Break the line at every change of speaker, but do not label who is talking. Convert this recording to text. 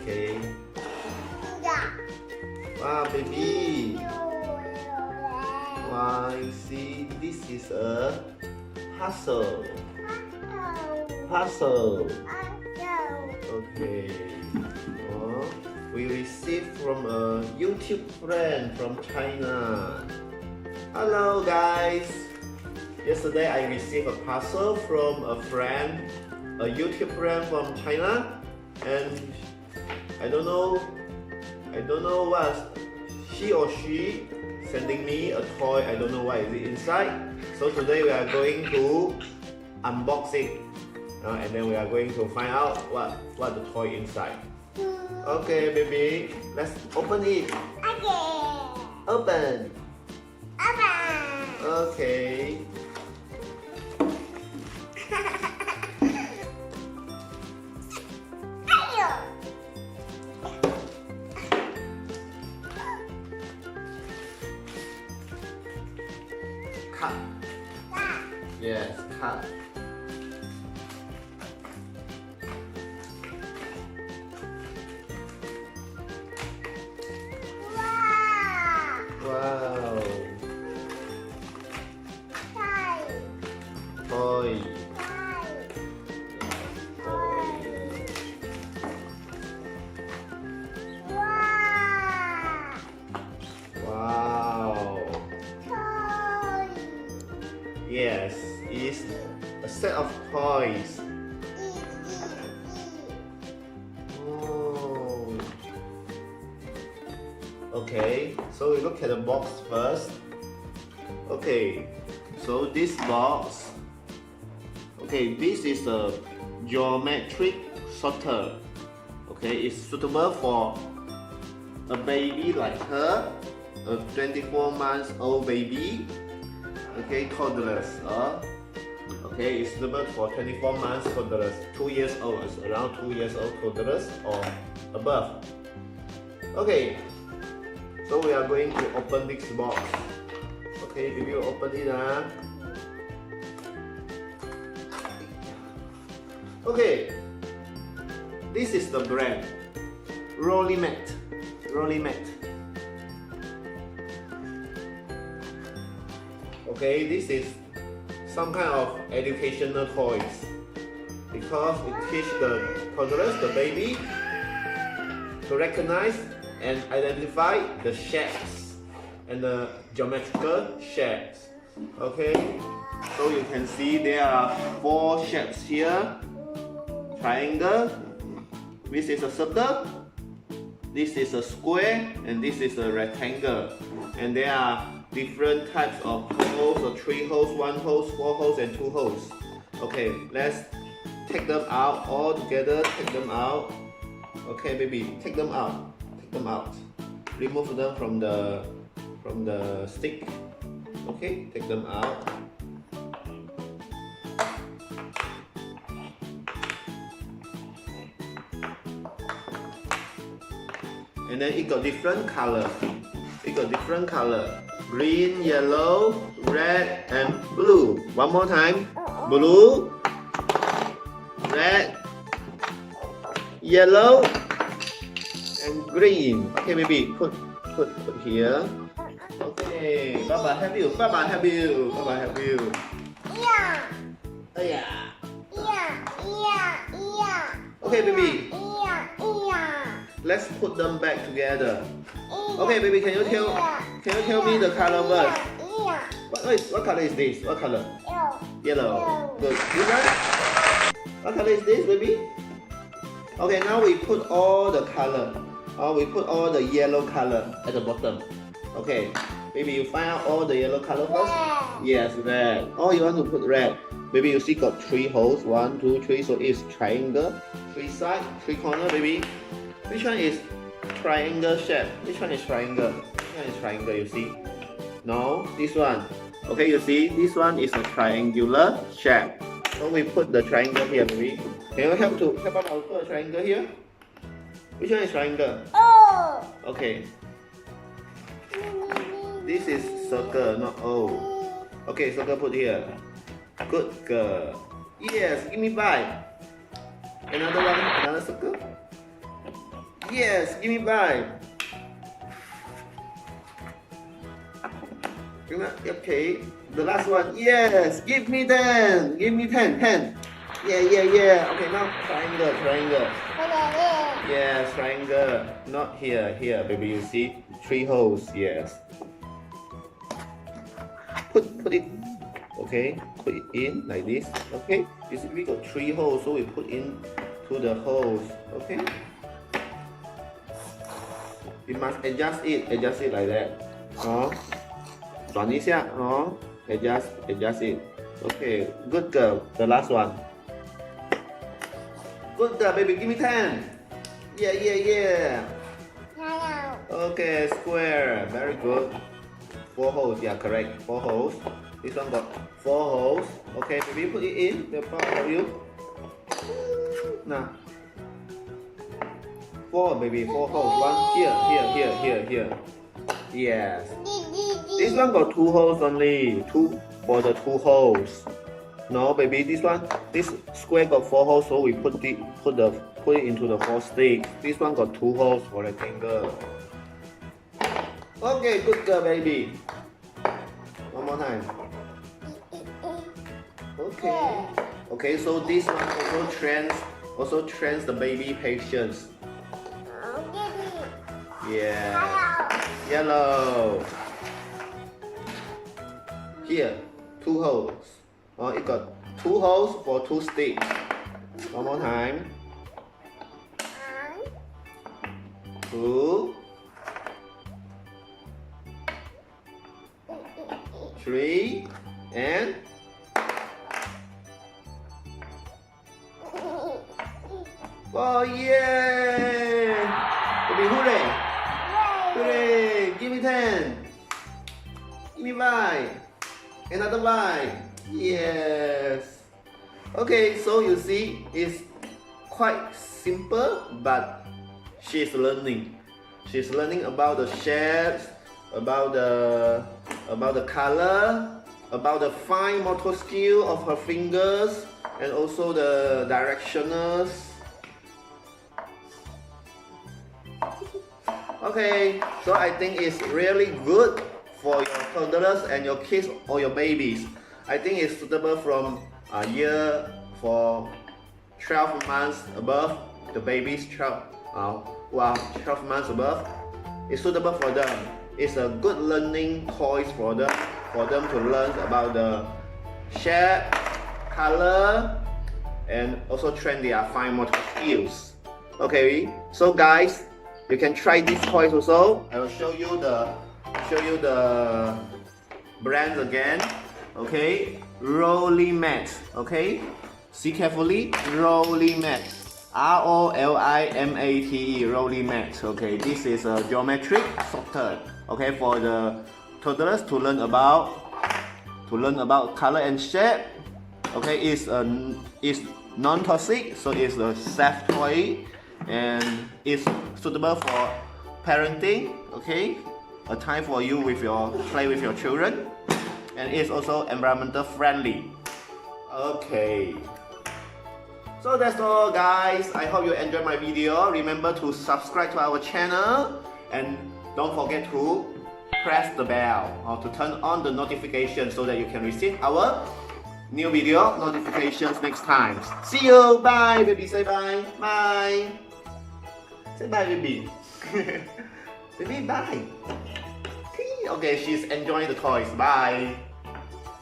Okay. Wow, baby. Wow, you see, this is a parcel. Parcel. Okay. Oh, we received from a YouTube friend from China. Hello, guys. Yesterday I received a parcel from a friend, a YouTube friend from China, and I don't know what she or she sending me a toy. I don't know what is it inside. So today we are going to unbox it, and then we are going to find out what the toy inside. Okay, baby, let's open it. Open. Okay. Cut. Yes, cut. Wow. Toy. Wow. Yes, it's a set of toys. Oh. Okay, so we look at the box first. Okay, so this box. Okay, this is a geometric sorter. Okay, it's suitable for a baby like her, a 24 months old baby. Okay, toddlers. Okay, it's suitable for 24 months toddlers, 2 years old, around 2 years old toddlers or above. Okay, so we are going to open this box. Okay, baby, will open it. Okay, this is the brand Rolimate. Okay, this is some kind of educational toys because it teaches the toddlers, the baby, to recognize and identify the shapes and the geometrical shapes. Okay, so you can see there are 4 shapes here. Triangle, this is a circle, this is a square, and this is a rectangle. And there are different types of holes, or 3 holes, 1 hole, 4 holes, and 2 holes. Okay, let's take them out all together. Take them out. Okay, baby, take them out. Take them out. Remove them from the stick. Okay, take them out. And then it got different color. Green, yellow, red, and blue. One more time. Blue, red, yellow, and green. Okay, baby, put here. Okay, Baba help you. Yeah. Okay, baby. Let's put them back together. Okay, baby, can you tell me the color first? What color is this? What color? Yellow. Good. You got it? What color is this, baby? Okay, now we put all the color. We put all the yellow color at the bottom. Okay, baby, you find out all the yellow color first? Yes, red. Oh, you want to put red. Baby, you see got 3 holes. 1, 2, 3. So it's triangle. 3 sides, 3 corners, baby. Which one is triangle shape? Which one is triangle? Which one is triangle, you see? No, this one. Okay, you see, this one is a triangular shape. So we put the triangle here, baby. Can you help us put a triangle here? Which one is triangle?
Oh.
Okay. This is circle, not O. Okay, circle put here. Good girl. Yes, give me 5. Another one, another circle. Yes, give me 5. Okay, the last one. Yes, give me 10. Give me 10. 10. Yeah. Okay, now triangle. Yes, triangle. Not here. Here, baby. You see 3 holes. Yes. Put it. Okay, put it in like this. Okay. You see, we got 3 holes, so we put in to the holes. Okay. You must adjust it like that. 转一下adjust it. Okay, good girl. The last one. Good girl, baby. Give me 10. Yeah. Okay, square. Very good. 4 holes. Yeah, correct. 4 holes. This one got 4 holes. Okay, baby, put it in the part of you. Now. 4, baby. 4 holes. One here. Yes. This one got 2 holes only. 2 for the 2 holes. No, baby. This square got 4 holes, so we put it into the 4 sticks. This one got 2 holes for rectangle. Okay, good girl, baby. One more time. Okay. So this one also trains the baby patience. Yeah. Yellow. Here, 2 holes. It got 2 holes for 2 sticks. One more time. 2, 3, and oh yeah! Baby, hooray! Give me 10. Give me 5. Another 5. Yes. Okay, so you see, it's quite simple, but she's learning. She's learning about the shapes, about the color, about the fine motor skill of her fingers, and also the directionals. Okay, so I think it's really good for your toddlers and your kids or your babies. I think it's suitable from a year for 12 months above. The babies 12 months above. It's suitable for them. It's a good learning toys for them to learn about the shape, color, and also train their fine motor skills. Okay, so guys, you can try these toys also. I will show you the brands again. Okay, Rolimate. Okay, see carefully. Rolimate. Rolimate. Rolimate. Okay, this is a geometric software. Okay, for the toddlers to learn about color and shape. Okay, it's non-toxic, so it's a safe toy, and it's suitable for parenting. Okay, a time for you play with your children, and it's also environmental friendly. Okay, so that's all guys. I hope you enjoyed my video. Remember to subscribe to our channel, and don't forget to press the bell or to turn on the notification so that you can receive our new video notifications next time. See you. Bye, baby. Say bye. Bye. Say bye, baby. Baby, bye. Okay, she's enjoying the toys. Bye.